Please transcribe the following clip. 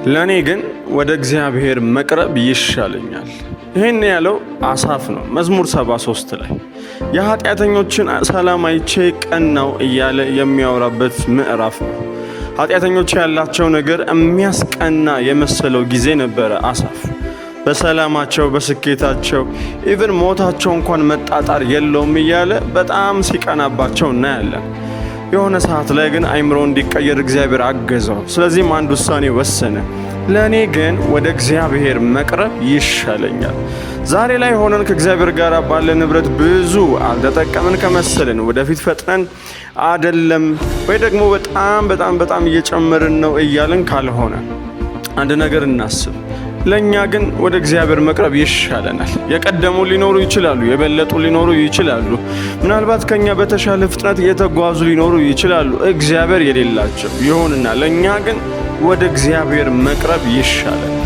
ለኔ ግን ወደ እግዚአብሔር መቅረብ ይሻለኛል። ይህን ያለው አሳፍ ነው። መዝሙር 73 ላይ የኃጢአተኞችን ሰላም አይቼ ቀናው እያለ የሚያወራበት ምዕራፍ ነው። ኃጢአተኞች ያላቸው ነገር የሚያስቀና የመሰለው ጊዜ ነበረ። አሳፍ በሰላማቸው በስኬታቸው ኢቭን ሞታቸው እንኳን መጣጣር የለውም እያለ በጣም ሲቀናባቸው እናያለን። የሆነ ሰዓት ላይ ግን አይምሮ እንዲቀየር እግዚአብሔር አገዘው። ስለዚህም አንድ ውሳኔ ወሰነ። ለእኔ ግን ወደ እግዚአብሔር መቅረብ ይሻለኛል። ዛሬ ላይ ሆነን ከእግዚአብሔር ጋር ባለ ንብረት ብዙ አልተጠቀምን ከመሰልን ወደፊት ፈጥነን አደለም ወይ ደግሞ በጣም እየጨመርን ነው እያልን ካልሆነ አንድ ነገር እናስብ። ለእኛ ግን ወደ እግዚአብሔር መቅረብ ይሻለናል። የቀደሙ ሊኖሩ ይችላሉ፣ የበለጡ ሊኖሩ ይችላሉ፣ ምናልባት ከኛ በተሻለ ፍጥነት እየተጓዙ ሊኖሩ ይችላሉ፣ እግዚአብሔር የሌላቸው ይሁንና ለእኛ ግን ወደ እግዚአብሔር መቅረብ ይሻለናል።